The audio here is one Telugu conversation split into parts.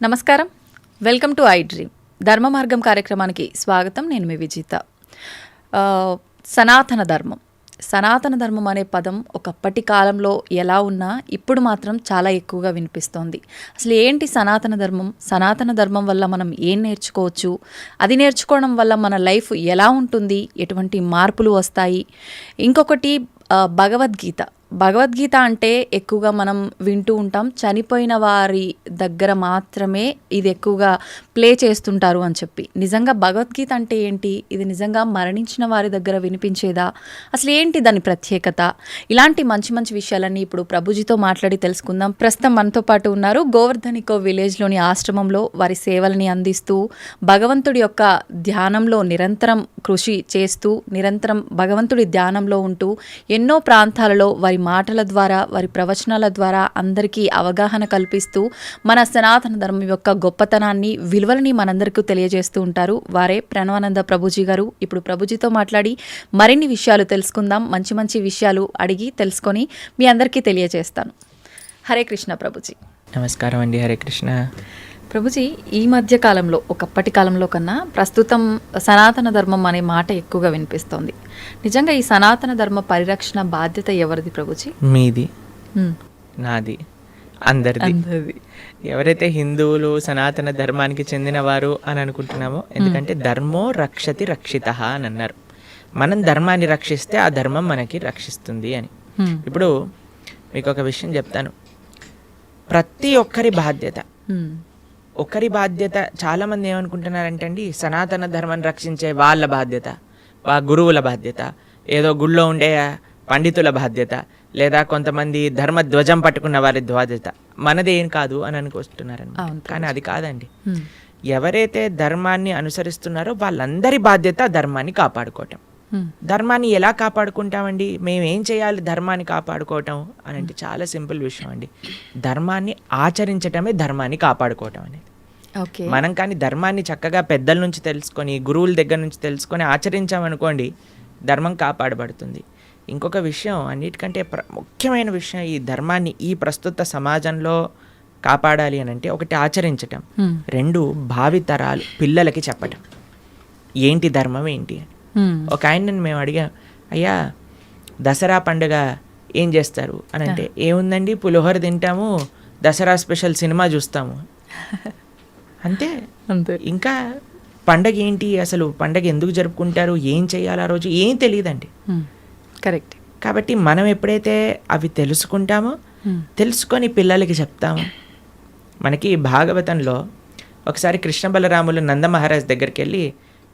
నమస్కారం, వెల్కమ్ టు ఐ డ్రీమ్ ధర్మ మార్గం కార్యక్రమానికి స్వాగతం. నేను మీ విజిత. సనాతన ధర్మం అనే పదం ఒకప్పటి కాలంలో ఎలా ఉన్నా ఇప్పుడు మాత్రం చాలా ఎక్కువగా వినిపిస్తోంది. అసలు ఏంటి సనాతన ధర్మం? సనాతన ధర్మం వల్ల మనం ఏం నేర్చుకోవచ్చు? అది నేర్చుకోవడం వల్ల మన లైఫ్ ఎలా ఉంటుంది? ఎటువంటి మార్పులు వస్తాయి? ఇంకొకటి భగవద్గీత అంటే ఎక్కువగా మనం వింటూ ఉంటాం, చనిపోయిన వారి దగ్గర మాత్రమే ఇది ఎక్కువగా ప్లే చేస్తుంటారు అని చెప్పి. నిజంగా భగవద్గీత అంటే ఏంటి? ఇది నిజంగా మరణించిన వారి దగ్గర వినిపించేదా? అసలు ఏంటి దాని ప్రత్యేకత? ఇలాంటి మంచి మంచి విషయాలన్నీ ఇప్పుడు ప్రభుజీతో మాట్లాడి తెలుసుకుందాం. ప్రస్తుతం మనతో పాటు ఉన్నారు. గోవర్ధనికో విలేజ్లోని ఆశ్రమంలో వారి సేవల్ని అందిస్తూ భగవంతుడి యొక్క ధ్యానంలో నిరంతరం కృషి చేస్తూ నిరంతరం భగవంతుడి ధ్యానంలో ఉంటూ ఎన్నో ప్రాంతాలలో వారి మాటల ద్వారా వారి ప్రవచనాల ద్వారా అందరికీ అవగాహన కల్పిస్తూ మన సనాతన ధర్మం యొక్క గొప్పతనాన్ని విలువలని మనందరికీ తెలియజేస్తూ ఉంటారు. వారే ప్రణవానంద ప్రభుజీ గారు. ఇప్పుడు ప్రభుజీతో మాట్లాడి మరిన్ని విషయాలు తెలుసుకుందాం. మంచి మంచి విషయాలు అడిగి తెలుసుకొని మీ అందరికీ తెలియజేస్తాను. హరే కృష్ణ ప్రభుజీ. నమస్కారం అండి. హరే కృష్ణ ప్రభుజీ. ఈ మధ్య కాలంలో ఒకప్పటి కాలంలో కన్నా ప్రస్తుతం సనాతన ధర్మం అనే మాట ఎక్కువగా వినిపిస్తోంది. నిజంగా ఈ సనాతన ధర్మ పరిరక్షణ బాధ్యత ఎవరిది ప్రభుజీ? మీది, నాది, అందరిది. ఎవరైతే హిందువులు సనాతన ధర్మానికి చెందినవారు అని అనుకుంటున్నామో, ఎందుకంటే ధర్మో రక్షతి రక్షిత అని అన్నారు. మనం ధర్మాన్ని రక్షిస్తే ఆ ధర్మం మనకి రక్షిస్తుంది అని. ఇప్పుడు మీకు ఒక విషయం చెప్తాను. ప్రతి ఒక్కరి బాధ్యత చాలామంది ఏమనుకుంటున్నారంటే అండి, సనాతన ధర్మాన్ని రక్షించే వాళ్ళ బాధ్యత, గురువుల బాధ్యత, ఏదో గుళ్ళో ఉండే పండితుల బాధ్యత, లేదా కొంతమంది ధర్మ ధ్వజం పట్టుకున్న వారి బాధ్యత, మనదేం కాదు అని అనుకొస్తున్నారనమాట. కానీ అది కాదండి. ఎవరైతే ధర్మాన్ని అనుసరిస్తున్నారో వాళ్ళందరి బాధ్యత ధర్మాన్ని కాపాడుకోవటం. ధర్మాన్ని ఎలా కాపాడుకుంటామండి? మేమేం చేయాలి ధర్మాన్ని కాపాడుకోవటం అని అంటే చాలా సింపుల్ విషయం అండి. ధర్మాన్ని ఆచరించటమే ధర్మాన్ని కాపాడుకోవటం అనేది. మనం కానీ ధర్మాన్ని చక్కగా పెద్దల నుంచి తెలుసుకొని, గురువుల దగ్గర నుంచి తెలుసుకొని ఆచరించామనుకోండి, ధర్మం కాపాడబడుతుంది. ఇంకొక విషయం, అన్నిటికంటే ముఖ్యమైన విషయం, ఈ ధర్మాన్ని ఈ ప్రస్తుత సమాజంలో కాపాడాలి అని అంటే ఒకటి ఆచరించటం, రెండు భావితరాలు పిల్లలకి చెప్పటం ఏంటి ధర్మం ఏంటి అని. ఒక ఆయనని మేము అడిగాం, అయ్యా దసరా పండుగ ఏం చేస్తారు అని అంటే, ఏముందండి పులిహోర తింటాము, దసరా స్పెషల్ సినిమా చూస్తాము అంతే. ఇంకా పండగ ఏంటి, అసలు పండగ ఎందుకు జరుపుకుంటారు, ఏం చేయాలి ఆ రోజు ఏం తెలియదండి. కరెక్ట్. కాబట్టి మనం ఎప్పుడైతే అవి తెలుసుకుంటామో, తెలుసుకొని పిల్లలకి చెప్తాము. మనకి భాగవతంలో ఒకసారి కృష్ణ బలరాములు నంద మహారాజ్ దగ్గరికి వెళ్ళి,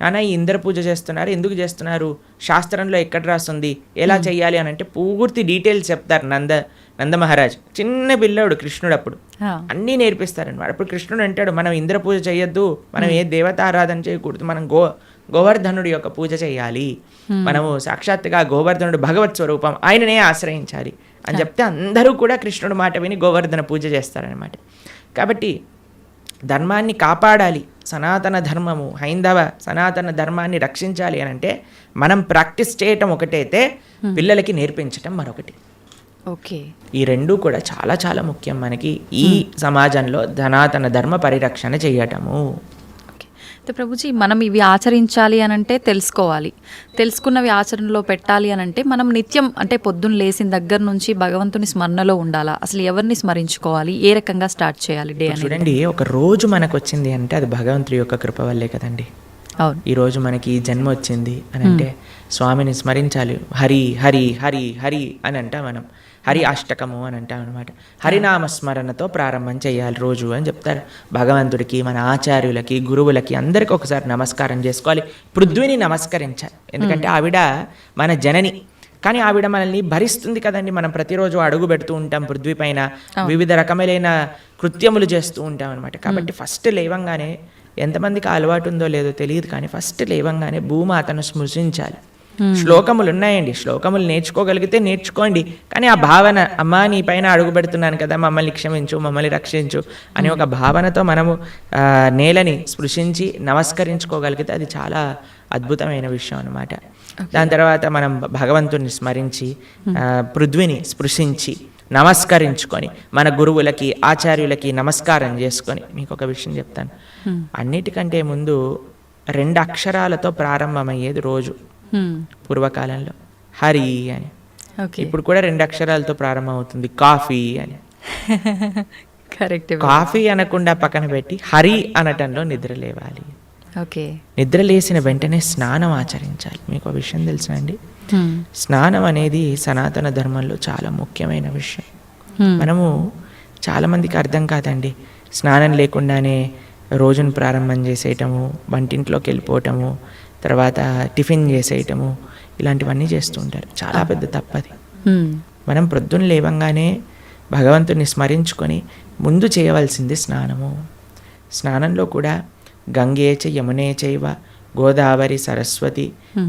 నాన్న ఈ ఇంద్ర పూజ చేస్తున్నారు, ఎందుకు చేస్తున్నారు, శాస్త్రంలో ఎక్కడ రాస్తుంది, ఎలా చెయ్యాలి అని అంటే పూర్తి డీటెయిల్స్ చెప్తారు నంద మహారాజ్. చిన్న పిల్లోడు కృష్ణుడు, అప్పుడు అన్నీ నేర్పిస్తారనమాట. అప్పుడు కృష్ణుడు అంటాడు, మనం ఇంద్ర పూజ చేయొద్దు, మనం ఏ దేవత ఆరాధన చేయకూడదు, మనం గోవర్ధనుడి యొక్క పూజ చేయాలి, మనము సాక్షాత్తుగా గోవర్ధనుడు భగవత్ స్వరూపం, ఆయననే ఆశ్రయించాలి అని చెప్తే అందరూ కూడా కృష్ణుడు మాట విని గోవర్ధన పూజ చేస్తారనమాట. కాబట్టి ధర్మాన్ని కాపాడాలి, సనాతన ధర్మము హైందవ సనాతన ధర్మాన్ని రక్షించాలి అని అంటే మనం ప్రాక్టీస్ చేయటం ఒకటైతే పిల్లలకి నేర్పించటం మరొకటి. ఓకే. ఈ రెండూ కూడా చాలా చాలా ముఖ్యం మనకి ఈ సమాజంలో సనాతన ధర్మ పరిరక్షణ చేయటము. ప్రభుజీ, మనం ఇవి ఆచరించాలి అని అంటే తెలుసుకున్నవి ఆచరణలో పెట్టాలి అని అంటే మనం నిత్యం అంటే పొద్దున్న లేచిన దగ్గర నుంచి భగవంతుని స్మరణలో ఉండాలా? అసలు ఎవరిని స్మరించుకోవాలి, ఏ రకంగా స్టార్ట్ చేయాలి డే అని? చూడండి, ఒక రోజు మనకు వచ్చింది అంటే అది భగవంతుడి యొక్క కృప వల్లే కదండి. అవును. ఈ రోజు మనకి ఈ జన్మ వచ్చింది అని అంటే స్వామిని స్మరించాలి. హరి హరి హరి హరి అని అంటాం మనం, హరి అష్టకము అని అంటాం అనమాట. హరినామస్మరణతో ప్రారంభం చేయాలి రోజు అని చెప్తారు. భగవంతుడికి, మన ఆచార్యులకి, గురువులకి అందరికీ ఒకసారి నమస్కారం చేసుకోవాలి. పృథ్వీని నమస్కరించాలి, ఎందుకంటే ఆవిడ మన జనని. కానీ ఆవిడ మనల్ని భరిస్తుంది కదండి. మనం ప్రతిరోజు అడుగు పెడుతూ ఉంటాం పృథ్వీ పైన, వివిధ రకములైన కృత్యములు చేస్తూ ఉంటాం అనమాట. కాబట్టి ఫస్ట్ లేవంగానే, ఎంతమందికి అలవాటు ఉందో లేదో తెలియదు కానీ ఫస్ట్ లేవంగానే భూమాతను స్మృశించాలి. శ్లోకములు ఉన్నాయండి, శ్లోకములు నేర్చుకోగలిగితే నేర్చుకోండి. కానీ ఆ భావన, అమ్మా నీ పైన అడుగు పెడుతున్నాను కదా, మమ్మల్ని క్షమించు, మమ్మల్ని రక్షించు అనే ఒక భావనతో మనము నేలని స్పృశించి నమస్కరించుకోగలిగితే అది చాలా అద్భుతమైన విషయం అనమాట. దాని తర్వాత మనం భగవంతుని స్మరించి, పృథ్వీని స్పృశించి నమస్కరించుకొని మన గురువులకి ఆచార్యులకి నమస్కారం చేసుకొని, మీకు ఒక విషయం చెప్తాను, అన్నిటికంటే ముందు 2 అక్షరాలతో ప్రారంభమయ్యేది రోజు పూర్వకాలంలో, హరి అని. ఇప్పుడు కూడా 2 అక్షరాలతో ప్రారంభం అవుతుంది, కాఫీ అని. కరెక్ట్. కాఫీ అనకుండా పక్కన పెట్టి హరి అనటంలో నిద్ర లేవాలి. ఓకే. నిద్ర లేసిన వెంటనే స్నానం ఆచరించాలి. మీకు ఒక విషయం తెలుసా అండి, స్నానం అనేది సనాతన ధర్మంలో చాలా ముఖ్యమైన విషయం. మనము చాలామందికి అర్థం కాదండి, స్నానం లేకుండానే రోజును ప్రారంభం చేసేయటము, వంటింట్లోకి వెళ్ళిపోవటము, తర్వాత టిఫిన్ చేసేయటము, ఇలాంటివన్నీ చేస్తూ ఉంటారు. చాలా పెద్ద తప్పది. మనం ప్రొద్దున లేవంగానే భగవంతుని స్మరించుకొని ముందు చేయవలసింది స్నానము. స్నానంలో కూడా గంగే చ యమునే చైవ గోదావరి సరస్వతి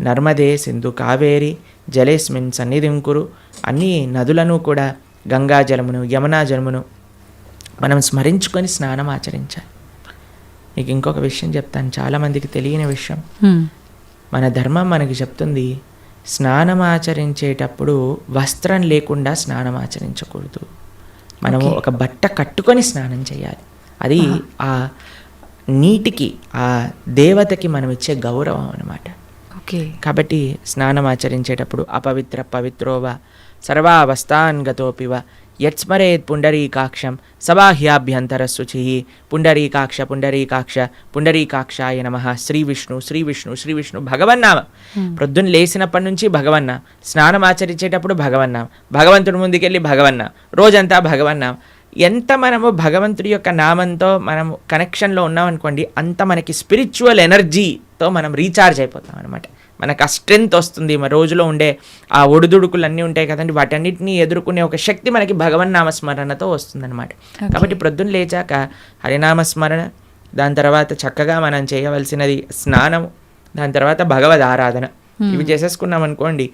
నర్మదే సింధు కావేరి జలేస్మిన్ సన్నిధిం కురు, అన్ని నదులను కూడా గంగా జలమును యమునా జలమును మనం స్మరించుకొని స్నానం ఆచరించాలి. మీకు ఇంకొక విషయం చెప్తాను, చాలామందికి తెలియని విషయం. మన ధర్మం మనకి చెప్తుంది, స్నానం ఆచరించేటప్పుడు వస్త్రం లేకుండా స్నానం ఆచరించకూడదు. మనము ఒక బట్ట కట్టుకొని స్నానం చేయాలి. అది ఆ నీటికి, ఆ దేవతకి మనం ఇచ్చే గౌరవం అన్నమాట. కాబట్టి స్నానం ఆచరించేటప్పుడు అపవిత్ర పవిత్రోవ సర్వావస్థాన్ గతోపివ యత్స్మరేత్ పుండరీకాక్షం సబాహ్యాభ్యంతర శుచి పుండరీకాక్ష పుండరీకాక్ష పుండరీకాక్షాయ నమః. శ్రీ విష్ణు శ్రీ విష్ణు శ్రీ విష్ణు భగవన్నామం. ప్రొద్దున లేచినప్పటి నుంచి భగవన్నా, స్నానం ఆచరించేటప్పుడు భగవన్నాం, భగవంతుడి ముందుకెళ్ళి భగవన్నా, రోజంతా భగవన్నాం. ఎంత మనము భగవంతుడి యొక్క నామంతో మనము కనెక్షన్లో ఉన్నామనుకోండి, అంత మనకి స్పిరిచువల్ ఎనర్జీతో మనం రీఛార్జ్ అయిపోతాం అనమాట. మనకు ఆ స్ట్రెంగ్త్ వస్తుంది. మన రోజులో ఉండే ఆ ఒడిదుడుకులు అన్నీ ఉంటాయి కదండి, వాటన్నిటిని ఎదుర్కొనే ఒక శక్తి మనకి భగవన్నామస్మరణతో వస్తుందన్నమాట. కాబట్టి ప్రొద్దున లేచాక హరినామస్మరణ, దాని తర్వాత చక్కగా మనం చేయవలసినది స్నానము, దాని తర్వాత భగవద్ ఆరాధన. ఇవి చేసేసుకున్నాం అనుకోండి,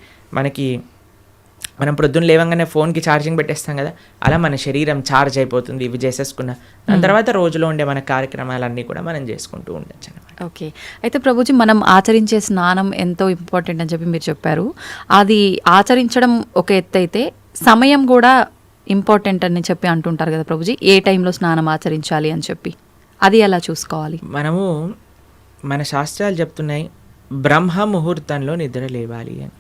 మనం ప్రొద్దున లేవంగానే ఫోన్కి ఛార్జింగ్ పెట్టేస్తాం కదా, అలా మన శరీరం ఛార్జ్ అయిపోతుంది ఇవి చేసేసుకున్న. దాని తర్వాత రోజులో ఉండే మన కార్యక్రమాలన్నీ కూడా మనం చేసుకుంటూ ఉండొచ్చు అనమాట. ఓకే. అయితే ప్రభుజీ, మనం ఆచరించే స్నానం ఎంతో ఇంపార్టెంట్ అని చెప్పి మీరు చెప్పారు. అది ఆచరించడం ఒక ఎత్తు అయితే సమయం కూడా ఇంపార్టెంట్ అని చెప్పి అంటుంటారు కదా ప్రభుజీ, ఏ టైంలో స్నానం ఆచరించాలి అని చెప్పి, అది ఎలా చూసుకోవాలి? మనము మన శాస్త్రాలు చెప్తున్నాయి, బ్రహ్మ ముహూర్తంలో నిద్ర లేవాలి అని.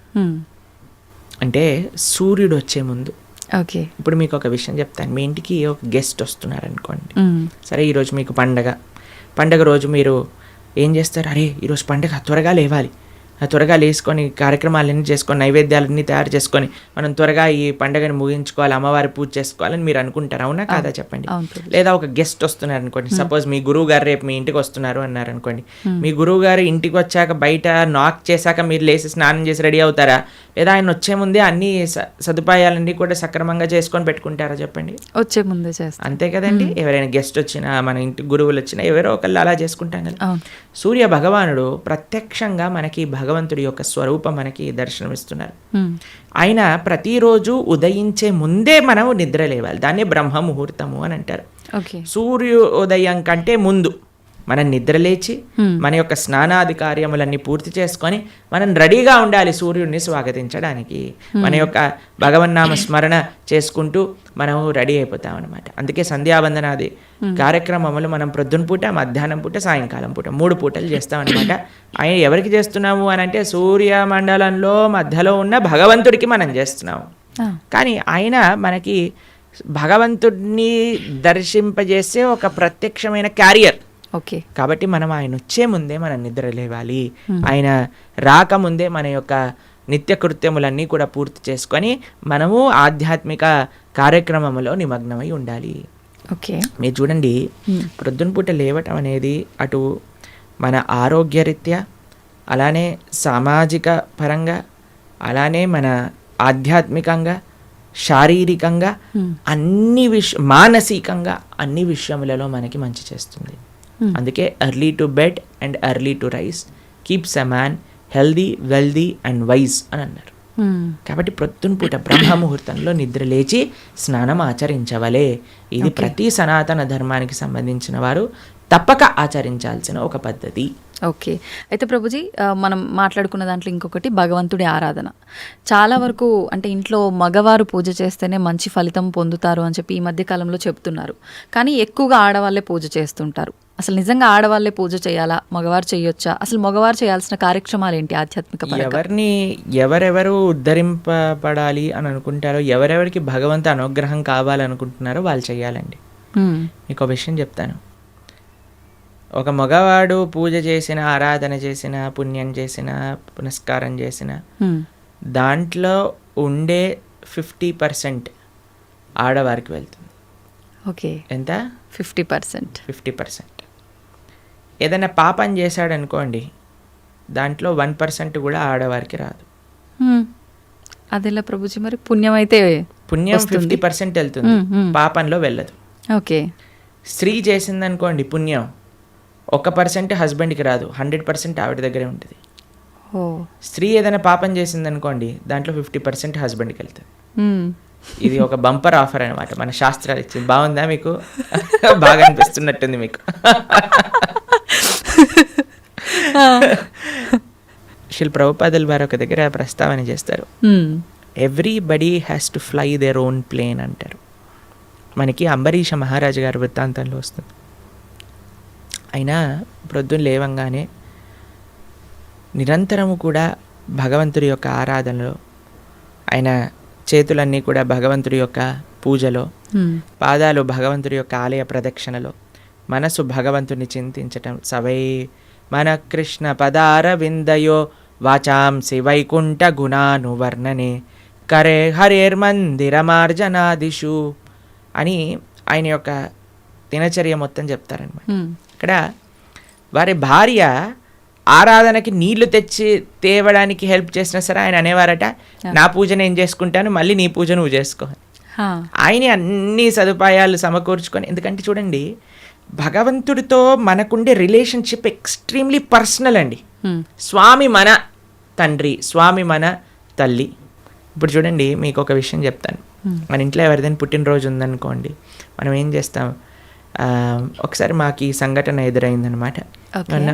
అంటే సూర్యుడు వచ్చే ముందు. ఓకే. ఇప్పుడు మీకు ఒక విషయం చెప్తాను, మీ ఇంటికి ఒక గెస్ట్ వస్తున్నారు అనుకోండి, సరే ఈరోజు మీకు పండగ రోజు మీరు ఏం చేస్తారు, అరే ఈరోజు పండగ త్వరగా లేవాలి, త్వరగా లేసుకొని కార్యక్రమాలన్నీ చేసుకొని నైవేద్యాలన్నీ తయారు చేసుకొని మనం త్వరగా ఈ పండుగని ముగించుకోవాలి, అమ్మవారి పూజ చేసుకోవాలని మీరు అనుకుంటారు, అవునా కాదా చెప్పండి. లేదా ఒక గెస్ట్ వస్తున్నారు అనుకోండి, సపోజ్ మీ గురువు గారు రేపు మీ ఇంటికి వస్తున్నారు అన్నారు అనుకోండి, మీ గురువు గారు ఇంటికి వచ్చాక బయట నాక్ చేశాక మీరు లేచి స్నానం చేసి రెడీ అవుతారా, లేదా ఆయన వచ్చే ముందే అన్ని సదుపాయాలన్నీ కూడా సక్రమంగా చేసుకొని పెట్టుకుంటారా చెప్పండి? వచ్చే ముందే చేస్తారు, అంతే కదండి. ఎవరైనా గెస్ట్ వచ్చినా, మన ఇంటి గురువులు వచ్చినా, ఎవరో ఒకళ్ళు అలా చేసుకుంటాం కదా. సూర్య భగవానుడు ప్రత్యక్షంగా మనకి భగవంతుడి యొక్క స్వరూపం మనకి దర్శనమిస్తున్నారు. ఆయన ప్రతిరోజు ఉదయించే ముందే మనం నిద్ర లేవాలి, దాన్నే బ్రహ్మ ముహూర్తము అని అంటారు. సూర్యోదయం కంటే ముందు మనం నిద్రలేచి మన యొక్క స్నానాది కార్యములన్నీ పూర్తి చేసుకొని మనం రెడీగా ఉండాలి సూర్యుడిని స్వాగతించడానికి. మన యొక్క భగవన్నామ స్మరణ చేసుకుంటూ మనం రెడీ అయిపోతాం అనమాట. అందుకే సంధ్యావందనాది కార్యక్రమములు మనం ప్రొద్దున పూట, మధ్యాహ్నం పూట, సాయంకాలం పూట 3 పూటలు చేస్తాం అనమాట. ఆయన ఎవరికి చేస్తున్నాము అని అంటే సూర్యమండలంలో మధ్యలో ఉన్న భగవంతుడికి మనం చేస్తున్నాము. కానీ ఆయన మనకి భగవంతుడిని దర్శింపజేసే ఒక ప్రత్యక్షమైన క్యారియర్. ఓకే. కాబట్టి మనం ఆయన వచ్చే ముందే మనం నిద్ర లేవాలి, ఆయన రాకముందే మన యొక్క నిత్య కృత్యములన్నీ కూడా పూర్తి చేసుకొని మనము ఆధ్యాత్మిక కార్యక్రమంలో నిమగ్నమై ఉండాలి. ఓకే. మీరు చూడండి, ప్రొద్దున పూట లేవటం అనేది అటు మన ఆరోగ్యరీత్యా, అలానే సామాజిక పరంగా, అలానే మన ఆధ్యాత్మికంగా, శారీరకంగా, మానసికంగా అన్ని విషయములలో మనకి మంచి చేస్తుంది. అందుకే early to bed and early to rise keeps a man healthy, wealthy and wise అని అన్నారు. కాబట్టి ప్రొద్దున పూట బ్రహ్మ ముహూర్తంలో నిద్ర లేచి స్నానం ఆచరించవలే. ఇది ప్రతి సనాతన ధర్మానికి సంబంధించిన వారు తప్పక ఆచరించాల్సిన ఒక పద్ధతి. ఓకే. అయితే ప్రభుజీ మనం మాట్లాడుకున్న దాంట్లో ఇంకొకటి భగవంతుడి ఆరాధన. చాలా వరకు అంటే ఇంట్లో మగవారు పూజ చేస్తేనే మంచి ఫలితం పొందుతారు అని చెప్పి ఈ మధ్య కాలంలో చెప్తున్నారు. కానీ ఎక్కువగా ఆడవాళ్ళే పూజ చేస్తుంటారు. అసలు నిజంగా ఆడవాళ్ళే పూజ చేయాలా? మగవారు చేయొచ్చా? అసలు మగవారు చేయాల్సిన కార్యక్రమాలు ఏంటి ఆధ్యాత్మిక పరంగా? ఎవరెవరు ఉద్ధరింపబడాలి అని అనుకుంటారో, ఎవరెవరికి భగవంతు అనుగ్రహం కావాలనుకుంటున్నారో వాళ్ళు చేయాలండి. మీకు ఒక విషయం చెప్తాను. ఒక మగవాడు పూజ చేసిన, ఆరాధన చేసిన, పుణ్యం చేసిన, పునస్కారం చేసిన, దాంట్లో ఉండే 50% ఆడవారికి వెళ్తుంది. ఓకే. ఎంత? 50%. 50%. ఏదైనా పాపం చేశాడనుకోండి, దాంట్లో 1% కూడా ఆడవారికి రాదు. అదెలా ప్రభుజీ? మరి పుణ్యం అయితే పుణ్యం 50% వెళ్తుంది, పాపంలో వెళ్ళదు. ఓకే. స్త్రీ చేసిందనుకోండి పుణ్యం, 1% హస్బెండ్కి రాదు, 100% ఆవిడ దగ్గరే ఉంటుంది. స్త్రీ ఏదైనా పాపం చేసిందనుకోండి, దాంట్లో 50% హస్బెండ్కి వెళ్తుంది. ఇది ఒక బంపర్ ఆఫర్ అనమాట, మన శాస్త్రాలు ఇచ్చింది. బాగుందా మీకు? బాగా అనిపిస్తున్నట్టుంది మీకు. శిల్ ప్రభుపాదుల వారు ఒక దగ్గర ప్రస్తావన చేస్తారు, everybody has to fly their own plane అంటారు. మనకి అంబరీష మహారాజు గారి వృత్తాంతంలో వస్తుంది. అయినా ప్రొద్దున లేవంగానే నిరంతరము కూడా భగవంతుడి యొక్క ఆరాధనలో, ఆయన చేతులన్నీ కూడా భగవంతుడి యొక్క పూజలో, పాదాలు భగవంతుడి యొక్క ఆలయ ప్రదక్షిణలో, మనసు భగవంతుని చింతించటం. సవై మన కృష్ణ పదార విందయో వాచాంసి వైకుంఠ గుణానువర్ణనే కరే హరేర్మందిరమార్జనాదిషు అని ఆయన యొక్క దినచర్య మొత్తం చెప్తారనమాట. ఇక్కడ వారి భార్య ఆరాధనకి నీళ్లు తెచ్చి తేవడానికి హెల్ప్ చేసినా సరే ఆయన అనేవారట, నా పూజ నేను చేసుకుంటాను, మళ్ళీ నీ పూజ నువ్వు చేసుకో. ఆయన అన్ని సదుపాయాలు సమకూర్చుకొని, ఎందుకంటే చూడండి, భగవంతుడితో మనకుండే రిలేషన్షిప్ ఎక్స్ట్రీమ్లీ పర్సనల్ అండి. స్వామి మన తండ్రి, స్వామి మన తల్లి. ఇప్పుడు చూడండి, మీకు ఒక విషయం చెప్తాను. మన ఇంట్లో ఎవరిదైనా పుట్టినరోజు ఉందనుకోండి, మనం ఏం చేస్తాం? ఒకసారి మాకు ఈ సంఘటన ఎదురైందనమాట. అన్న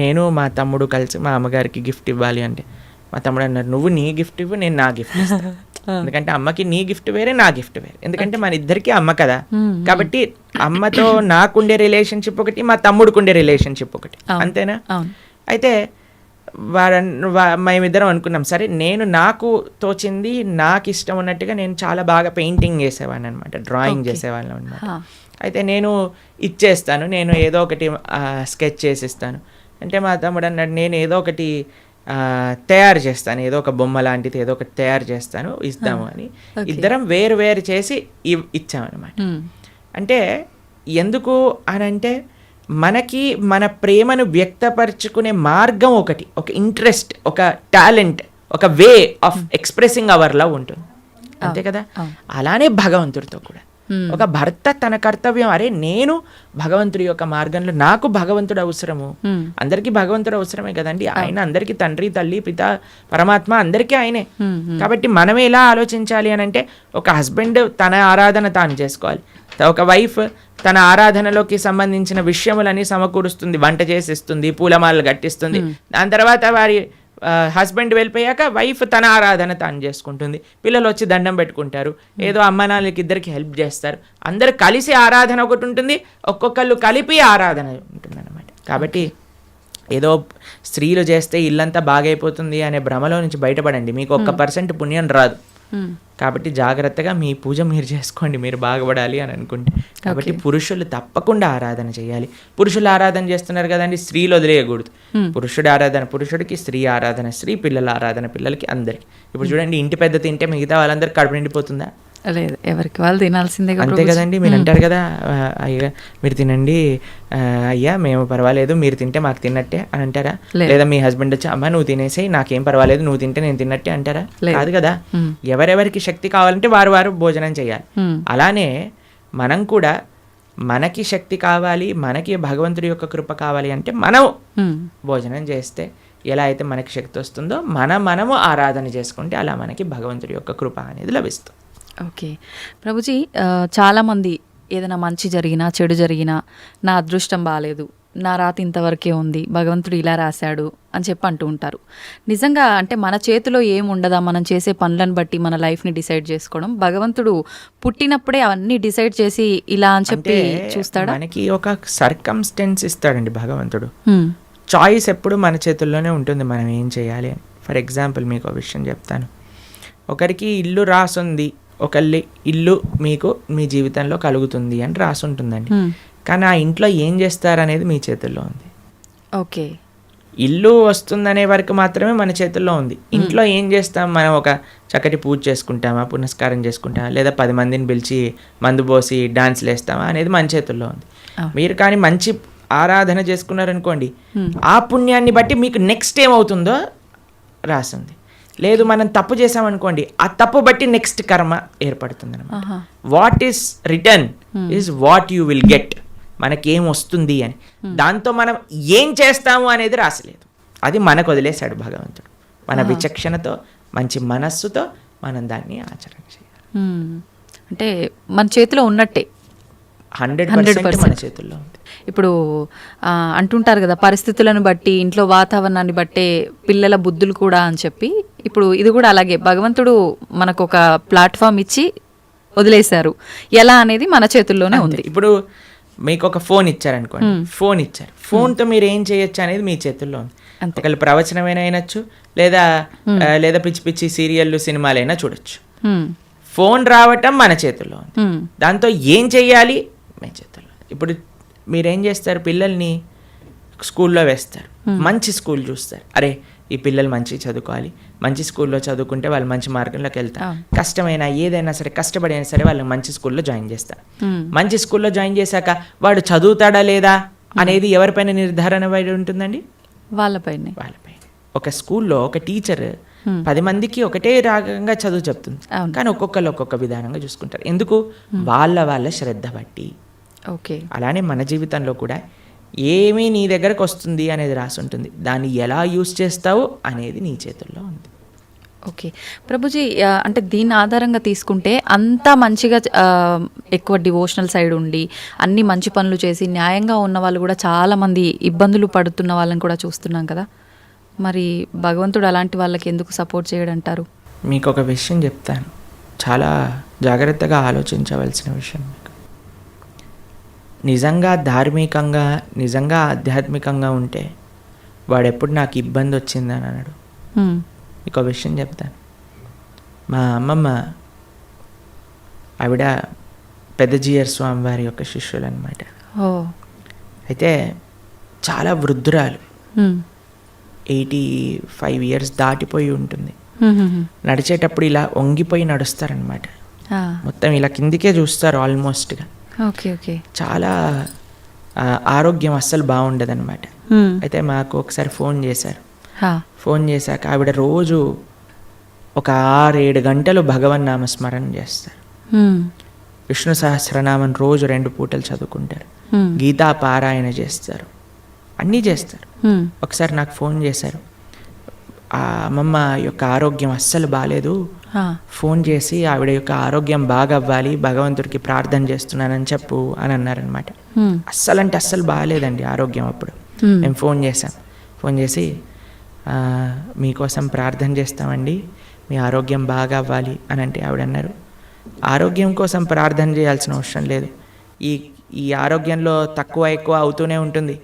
నేను మా తమ్ముడు కలిసి మా అమ్మగారికి గిఫ్ట్ ఇవ్వాలి అంటే, మా తమ్ముడు అన్నారు, నువ్వు నీ గిఫ్ట్ ఇవ్వు, నేను నా గిఫ్ట్ ఇస్తాను. ఎందుకంటే అమ్మకి నీ గిఫ్ట్ వేరే, నా గిఫ్ట్ వేరే. ఎందుకంటే మన ఇద్దరికి అమ్మ కదా, కాబట్టి అమ్మతో నాకుండే రిలేషన్షిప్ ఒకటి, మా తమ్ముడికి ఉండే రిలేషన్షిప్ ఒకటి, అంతేనా? అయితే మేమిద్దరం అనుకున్నాం, సరే నేను నాకు తోచింది, నాకు ఇష్టం ఉన్నట్టుగా నేను చాలా బాగా పెయింటింగ్ చేసేవాడిని అనమాట, డ్రాయింగ్ చేసేవాళ్ళం అనమాట. అయితే నేను ఇచ్చేస్తాను, నేను ఏదో ఒకటి స్కెచ్ చేసిస్తాను అంటే, మా తమ్ముడు అన్నాడు, నేను ఏదో ఒకటి తయారు చేస్తాను, ఏదో ఒక బొమ్మ లాంటిది ఏదో ఒకటి తయారు చేస్తాను, ఇద్దాము అని ఇద్దరం వేరు వేరు చేసి ఇచ్చామన్నమాట. అంటే ఎందుకు అని అంటే, మనకి మన ప్రేమను వ్యక్తపరచుకునే మార్గం ఒకటి, ఒక ఇంట్రెస్ట్, ఒక టాలెంట్, ఒక way of expressing hour love ఉంటుంది, అంతే కదా? అలానే భగవంతుడితో కూడా ఒక భర్త తన కర్తవ్యం, అరే నేను భగవంతుడి యొక్క మార్గంలో, నాకు భగవంతుడు అవసరము, అందరికీ భగవంతుడు అవసరమే కదండి. ఆయన అందరికీ తండ్రి, తల్లి, పిత, పరమాత్మ అందరికీ ఆయనే. కాబట్టి మనం ఎలా ఆలోచించాలి అని అంటే, ఒక హస్బెండ్ తన ఆరాధన తాను చేసుకోవాలి, ఒక వైఫ్ తన ఆరాధనలోకి సంబంధించిన విషయములని సమకూరుస్తుంది, వంట చేసిస్తుంది, పూలమాలలు కట్టిస్తుంది. దాని తర్వాత వారి హస్బెండ్ వెళ్ళిపోయాక వైఫ్ తన ఆరాధన తాను చేసుకుంటుంది, పిల్లలు వచ్చి దండం పెట్టుకుంటారు, ఏదో అమ్మ నాన్నలకి ఇద్దరికి హెల్ప్ చేస్తారు, అందరు కలిసి ఆరాధన ఒకటి ఉంటుంది, ఒక్కొక్కళ్ళు కలిపి ఆరాధన ఉంటుంది అన్నమాట. కాబట్టి ఏదో స్త్రీలు చేస్తే ఇల్లంతా బాగైపోతుంది అనే భ్రమలో నుంచి బయటపడండి, మీకు 1% పుణ్యం రాదు. కాబట్టి జాగ్రత్తగా మీ పూజ మీరు చేసుకోండి, మీరు బాగుపడాలి అని అనుకుంటే. కాబట్టి పురుషులు తప్పకుండా ఆరాధన చేయాలి. పురుషులు ఆరాధన చేస్తున్నారు కదండి, స్త్రీలు వదిలేయకూడదు. పురుషుడు ఆరాధన పురుషుడికి, స్త్రీ ఆరాధన స్త్రీ, పిల్లల ఆరాధన పిల్లలకి, అందరికి. ఇప్పుడు చూడండి, ఇంటి పెద్ద తింటే మిగతా వాళ్ళందరికీ కడుపు నిండిపోతుందా? లేదు, ఎవరికి వాళ్ళు తినాల్సిందే, అంతే కదండి. మీరు అంటారు కదా, అయ్యా మీరు తినండి, అయ్యా మేము పర్వాలేదు, మీరు తింటే మాకు తిన్నట్టే అని అంటారా? లేదా మీ హస్బెండ్ వచ్చి, అమ్మ నువ్వు తినేసేయి, నాకేం పర్వాలేదు, నువ్వు తింటే నేను తిన్నట్టే అంటారా? కాదు కదా. ఎవరెవరికి శక్తి కావాలంటే వారు వారు భోజనం చేయాలి. అలానే మనం కూడా, మనకి శక్తి కావాలి, మనకి భగవంతుడి యొక్క కృప కావాలి అంటే మనం భోజనం చేస్తే ఎలా అయితే మనకి శక్తి వస్తుందో, మనము ఆరాధన చేసుకుంటే అలా మనకి భగవంతుడి యొక్క కృప అనేది లభిస్తుంది. ఓకే ప్రభుజీ, చాలామంది ఏదైనా మంచి జరిగినా చెడు జరిగినా, నా అదృష్టం బాగాలేదు, నా రాత ఇంతవరకే ఉంది, భగవంతుడు ఇలా రాశాడు అని చెప్పి అంటూ ఉంటారు. నిజంగా అంటే మన చేతిలో ఏముండదా మనం చేసే పనులను బట్టి మన లైఫ్ని డిసైడ్ చేసుకోవడం? భగవంతుడు పుట్టినప్పుడే అవన్నీ డిసైడ్ చేసి ఇలా అని చెప్పి చూస్తాడా? మనకి ఒక సర్కమ్స్టెన్స్ ఇస్తాడండి భగవంతుడు. చాయిస్ ఎప్పుడు మన చేతుల్లోనే ఉంటుంది, మనం ఏం చేయాలి అని. ఫర్ ఎగ్జాంపుల్ మీకు ఒక విషయం చెప్తాను. ఒకరికి ఇల్లు రాసుంది, ఒకళ్ళి ఇల్లు మీకు మీ జీవితంలో కలుగుతుంది అని రాసుంటుందండి. కానీ ఆ ఇంట్లో ఏం చేస్తారనేది మీ చేతుల్లో ఉంది. ఓకే, ఇల్లు వస్తుందనే వరకు మాత్రమే మన చేతుల్లో ఉంది. ఇంట్లో ఏం చేస్తాం, మనం ఒక చక్కటి పూజ చేసుకుంటామా, పునస్కారం చేసుకుంటామా, లేదా 10 మందిని పిలిచి మందు పోసి డాన్స్లు వేస్తామా అనేది మన చేతుల్లో ఉంది. మీరు కానీ మంచి ఆరాధన చేసుకున్నారనుకోండి, ఆ పుణ్యాన్ని బట్టి మీకు నెక్స్ట్ ఏమవుతుందో రాసింది. లేదు మనం తప్పు చేసామనుకోండి, ఆ తప్పు బట్టి నెక్స్ట్ కర్మ ఏర్పడుతుంది అనమాట. What is return is what you will get. మనకేం వస్తుంది అని, దాంతో మనం ఏం చేస్తాము అనేది రాసలేదు. అది మనకు వదిలేశాడు భగవంతుడు. మన విచక్షణతో మంచి మనస్సుతో మనం దాన్ని ఆచరణ చేయాలి. అంటే మన చేతిలో ఉన్నట్టే 100% మన చేతుల్లో ఉంది. ఇప్పుడు అంటుంటారు కదా, పరిస్థితులను బట్టి ఇంట్లో వాతావరణాన్ని బట్టే పిల్లల బుద్ధులు కూడా అని చెప్పి. ఇప్పుడు ఇది కూడా అలాగే భగవంతుడు మనకు ఒక ప్లాట్ఫామ్ ఇచ్చి వదిలేశారు. ఎలా అనేది మన చేతుల్లోనే ఉంది. ఇప్పుడు మీకు ఒక ఫోన్ ఇచ్చారనుకోండి, ఫోన్ ఇచ్చారు, ఫోన్తో మీరు ఏం చేయొచ్చు అనేది మీ చేతుల్లో ఉంది. ఒకళ్ళు ప్రవచనమైనా అయినచ్చు, లేదా పిచ్చి పిచ్చి సీరియళ్ళు సినిమాలైనా చూడొచ్చు. ఫోన్ రావటం మన చేతుల్లో ఉంది, దాంతో ఏం చెయ్యాలి మీ చేతుల్లో. ఇప్పుడు మీరేం చేస్తారు, పిల్లల్ని స్కూల్లో వేస్తారు, మంచి స్కూల్ చూస్తారు. అరే ఈ పిల్లలు మంచి చదువుకోవాలి, మంచి స్కూల్లో చదువుకుంటే వాళ్ళు మంచి మార్గంలోకి వెళ్తారు. కష్టమైనా ఏదైనా సరే కష్టపడి అయినా సరే వాళ్ళని మంచి స్కూల్లో జాయిన్ చేస్తారు. మంచి స్కూల్లో జాయిన్ చేశాక వాడు చదువుతాడా లేదా అనేది ఎవరిపైన నిర్ధారణ పడి ఉంటుందండి? వాళ్ళపైన. ఒక స్కూల్లో ఒక టీచర్ 10 మందికి ఒకటే రకంగా చదువు చెప్తుంది, కానీ ఒక్కొక్కరు ఒక్కొక్క విధానంగా చూసుకుంటారు. ఎందుకు? వాళ్ళ శ్రద్ధ బట్టి. ఓకే, అలానే మన జీవితంలో కూడా ఏమీ నీ దగ్గరకు వస్తుంది అనేది రాసి ఉంటుంది, దాన్ని ఎలా యూస్ చేస్తావు అనేది నీ చేతుల్లో ఉంది. ఓకే ప్రభుజీ, అంటే దీన్ని ఆధారంగా తీసుకుంటే అంతా మంచిగా ఎక్కువ డివోషనల్ సైడ్ ఉండి అన్ని మంచి పనులు చేసి న్యాయంగా ఉన్న వాళ్ళు కూడా చాలామంది ఇబ్బందులు పడుతున్న వాళ్ళని కూడా చూస్తున్నాం కదా. మరి భగవంతుడు అలాంటి వాళ్ళకి ఎందుకు సపోర్ట్ చేయడంటారు? మీకు ఒక విషయం చెప్తాను, చాలా జాగ్రత్తగా ఆలోచించవలసిన విషయం. నిజంగా ధార్మికంగా, నిజంగా ఆధ్యాత్మికంగా ఉంటే వాడెప్పుడు నాకు ఇబ్బంది వచ్చిందని అన్నాడు. మీకు ఒక విషయం చెప్తాను. మా అమ్మమ్మ ఆవిడ పెద్దజీయర్ స్వామి వారి యొక్క శిష్యులు అనమాట. అయితే చాలా వృద్ధురాలు, 85 years దాటిపోయి ఉంటుంది. నడిచేటప్పుడు ఇలా వంగిపోయి నడుస్తారనమాట, మొత్తం ఇలా కిందికే చూస్తారు ఆల్మోస్ట్గా. చాలా ఆరోగ్యం అస్సలు బాగుండదన్నమాట. అయితే మాకు ఒకసారి ఫోన్ చేశారు. ఫోన్ చేశాక ఆవిడ రోజు ఒక 6-7 గంటలు భగవన్నామ స్మరణ చేస్తారు. విష్ణు సహస్రనామం రోజు 2 పూటలు చదువుకుంటారు, గీతా పారాయణ చేస్తారు, అన్నీ చేస్తారు. ఒకసారి నాకు ఫోన్ చేశారు, ఆ అమ్మమ్మ యొక్క ఆరోగ్యం అస్సలు బాగాలేదు, ఫోన్ చేసి ఆవిడ యొక్క ఆరోగ్యం బాగా అవ్వాలి, భగవంతుడికి ప్రార్థన చేస్తున్నానని చెప్పు అని అన్నారనమాట. అస్సలు అంటే అస్సలు బాగాలేదండి ఆరోగ్యం. అప్పుడు మేము ఫోన్ చేశాం, ఫోన్ చేసి మీకోసం ప్రార్థన చేస్తామండి, మీ ఆరోగ్యం బాగా అవ్వాలి అని అంటే ఆవిడ అన్నారు, ఆరోగ్యం కోసం ప్రార్థన చేయాల్సిన అవసరం లేదు, ఈ ఆరోగ్యంలో తక్కువ ఎక్కువ అవుతూనే ఉంటుంది,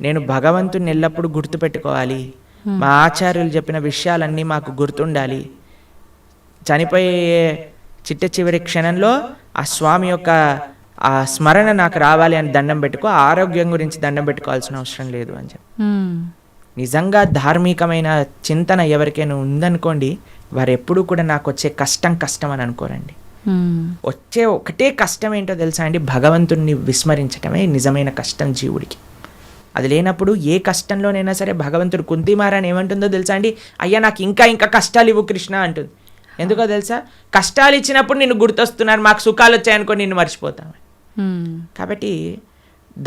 నేను భగవంతుని ఎల్లప్పుడూ గుర్తుపెట్టుకోవాలి, మా ఆచార్యులు చెప్పిన విషయాలన్నీ మాకు గుర్తుండాలి, చనిపోయే చిట్ట చివరి క్షణంలో ఆ స్వామి యొక్క ఆ స్మరణ నాకు రావాలి అని దండం పెట్టుకో, ఆరోగ్యం గురించి దండం పెట్టుకోవాల్సిన అవసరం లేదు అని చెప్పి. నిజంగా ధార్మికమైన చింతన ఎవరికైనా ఉందనుకోండి, వారు ఎప్పుడూ కూడా నాకు వచ్చే కష్టం అని అనుకోరండి. వచ్చే ఒకటే కష్టం ఏంటో తెలుసా అండి? భగవంతుణ్ణి విస్మరించటమే నిజమైన కష్టం జీవుడికి. అది లేనప్పుడు ఏ కష్టంలోనైనా సరే భగవంతుడు కుంతిమారాన్ని ఏమంటుందో తెలుసా అండి? అయ్యా నాకు ఇంకా కష్టాలు ఇవ్వు కృష్ణ అంటుంది. ఎందుకో తెలుసా? కష్టాలు ఇచ్చినప్పుడు నిన్ను గుర్తొస్తున్నారు, మాకు సుఖాలు వచ్చాయనుకో నిన్ను మర్చిపోతాము. కాబట్టి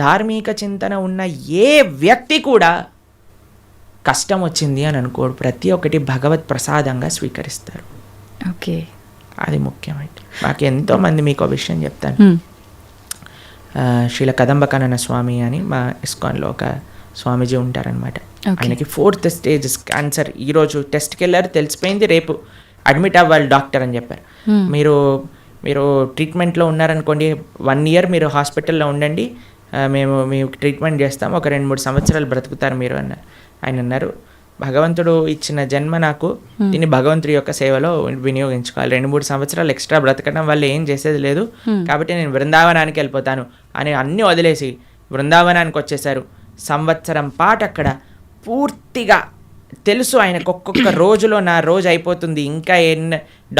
ధార్మిక చింతన ఉన్న ఏ వ్యక్తి కూడా కష్టం వచ్చింది అని అనుకోడు, ప్రతి ఒక్కటి భగవత్ ప్రసాదంగా స్వీకరిస్తారు. ఓకే, అది ముఖ్యమైనది. నాకు ఎంతోమంది, మీకు ఒక విషయం చెప్తాను, శ్రీల కదంబకానన స్వామి అని మా ఇస్కాన్లో ఒక స్వామీజీ ఉంటారనమాట. ఆయనకి 4th స్టేజ్ క్యాన్సర్. ఈరోజు టెస్ట్కి వెళ్ళారు, తెలిసిపోయింది, రేపు అడ్మిట్ అవ్వాలి డాక్టర్ అని చెప్పారు. మీరు ట్రీట్మెంట్లో ఉన్నారనుకోండి, 1 year మీరు హాస్పిటల్లో ఉండండి, మేము మీకు ట్రీట్మెంట్ చేస్తాం, ఒక 2-3 సంవత్సరాలు బ్రతుకుతారు మీరు అన్నారు. ఆయన అన్నారు, భగవంతుడు ఇచ్చిన జన్మ నాకు, దీన్ని భగవంతుడి యొక్క సేవలో వినియోగించుకోవాలి. 2-3 సంవత్సరాలు ఎక్స్ట్రా బ్రతకడం వల్ల ఏం చేసేది లేదు, కాబట్టి నేను బృందావనానికి వెళ్ళిపోతాను అని అన్నీ వదిలేసి బృందావనానికి వచ్చేసారు. సంవత్సరం పాటు అక్కడ పూర్తిగా తెలుసు ఆయనకు, ఒక్కొక్క రోజులో నా రోజు అయిపోతుంది, ఇంకా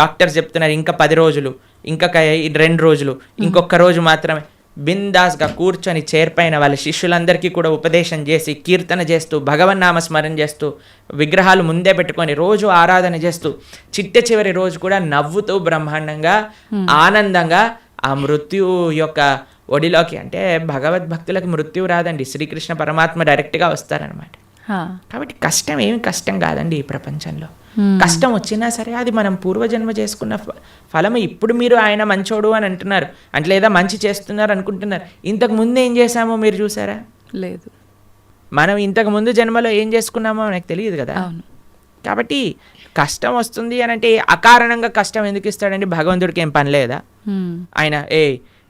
డాక్టర్స్ చెప్తున్నారు ఇంకా 10 రోజులు, ఇంకా 2 రోజులు, ఇంకొక రోజు మాత్రమే. బిందాస్గా కూర్చొని చేర్పైన వాళ్ళ శిష్యులందరికీ కూడా ఉపదేశం చేసి, కీర్తన చేస్తూ, భగవన్నామ స్మరణ చేస్తూ, విగ్రహాలు ముందే పెట్టుకొని రోజు ఆరాధన చేస్తూ, చిట్ట చివరి రోజు కూడా నవ్వుతూ బ్రహ్మాండంగా ఆనందంగా ఆ మృత్యు యొక్క ఒడిలోకి, అంటే భగవద్భక్తులకు మృత్యు రాదండి, శ్రీకృష్ణ పరమాత్మ డైరెక్ట్గా వస్తారనమాట. కాబట్టి కష్టం ఏమి కష్టం కాదండి ఈ ప్రపంచంలో. కష్టం వచ్చినా సరే అది మనం పూర్వజన్మ చేసుకున్న ఫలము. ఇప్పుడు మీరు ఆయన మంచోడు అని అంటున్నారు అంటే, లేదా మంచి చేస్తున్నారు అనుకుంటున్నారు. ఇంతకు ముందు ఏం చేశామో మీరు చూసారా? లేదు. మనం ఇంతకు ముందు జన్మలో ఏం చేసుకున్నామో మనకు తెలియదు కదా. కాబట్టి కష్టం వస్తుంది అని అంటే అకారణంగా కష్టం ఎందుకు ఇస్తాడండి? భగవంతుడికి ఏం పని లేదా? ఆయన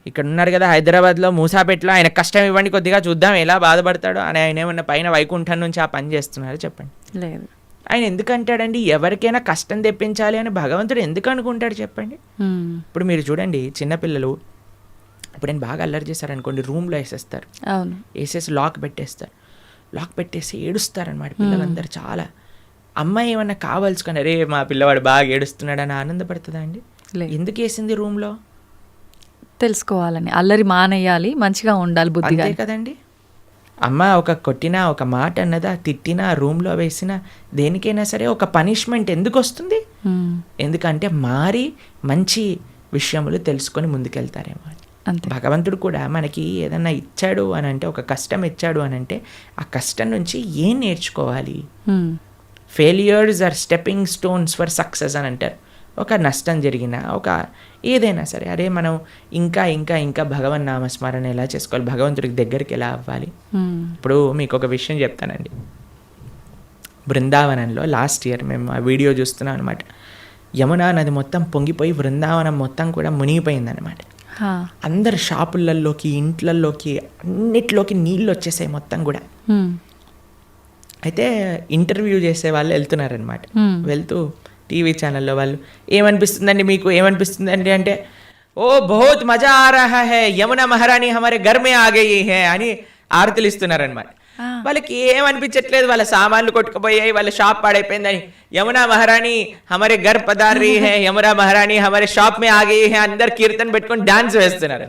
ఇక్కడ ఉన్నారు కదా హైదరాబాద్లో మూసాపేటలో, ఆయన కష్టం ఇవ్వండి కొద్దిగా చూద్దాం ఎలా బాధపడతాడో అని ఆయన ఏమన్నా పైన వైకుంఠం నుంచి ఆ పని చేస్తున్నారు చెప్పండి? లేదు. ఆయన ఎందుకు అంటాడండి? ఎవరికైనా కష్టం తెప్పించాలి అని భగవంతుడు ఎందుకు అనుకుంటాడు చెప్పండి? ఇప్పుడు మీరు చూడండి, చిన్నపిల్లలు ఇప్పుడు నేను బాగా అల్లరి చేశారనుకోండి, రూమ్లో వేసేస్తారు, వేసేసి లాక్ పెట్టేస్తారు, లాక్ పెట్టేసి ఏడుస్తారనమాట పిల్లలందరూ చాలా. అమ్మాయి ఏమన్నా కావాల్సుకొని, అరే మా పిల్లవాడు బాగా ఏడుస్తున్నాడు అని ఆనందపడుతుందా అండి? ఎందుకు వేసింది రూమ్లో? తెలుసుకోవాలని, అల్లరి మానేయాలి, మంచిగా ఉండాలి బుద్ధిగా, అంతే కదండి. అమ్మ ఒక కొట్టినా, ఒక మాట అన్నదా, తిట్టినా, రూమ్లో వేసినా, దేనికైనా సరే ఒక పనిష్మెంట్ ఎందుకు వస్తుంది? ఎందుకంటే మారి మంచి విషయములు తెలుసుకొని ముందుకెళ్తారేమో. భగవంతుడు కూడా మనకి ఏదన్నా ఇచ్చాడు అని అంటే, ఒక కష్టం ఇచ్చాడు అని అంటే, ఆ కష్టం నుంచి ఏం నేర్చుకోవాలి? Failures are stepping stones for success అని అంటారు. ఒక నష్టం జరిగినా, ఒక ఏదైనా సరే, అరే మనం ఇంకా ఇంకా ఇంకా భగవన్ నామస్మరణ ఎలా చేసుకోవాలి, భగవంతుడికి దగ్గరికి ఎలా అవ్వాలి. ఇప్పుడు మీకు ఒక విషయం చెప్తానండి. బృందావనంలో లాస్ట్ ఇయర్ మేము ఆ వీడియో చూస్తున్నాం అనమాట. యమునా నది మొత్తం పొంగిపోయి బృందావనం మొత్తం కూడా మునిగిపోయిందనమాట. అందరు షాపులలోకి, ఇంట్లలోకి, అన్నిట్లోకి నీళ్ళు వచ్చేసాయి మొత్తం కూడా. అయితే ఇంటర్వ్యూ చేసే వాళ్ళు వెళ్తున్నారనమాట. వెళ్తూ టీవీ ఛానల్లో వాళ్ళు, ఏమనిపిస్తుందండి మీకు, ఏమనిపిస్తుందండి అంటే, ఓ బహుత్ మజా ఆ రహా హై, యమునా మహారాణి హమారే ఘర్ మే ఆ గయి హై అని ఆరతులు ఇస్తున్నారనమాట. వాళ్ళకి ఏమనిపించట్లేదు, వాళ్ళ సామాన్లు కొట్టుకుపోయాయి, వాళ్ళ షాప్ పాడైపోయిందని. యమునా మహారాణి హమారే ఘర్ పధార్ రహీ హై, యమునా మహారాణి హమారే షాప్ మే ఆ గయి హై, అందరు కీర్తన పెట్టుకొని డాన్స్ వేస్తున్నారు.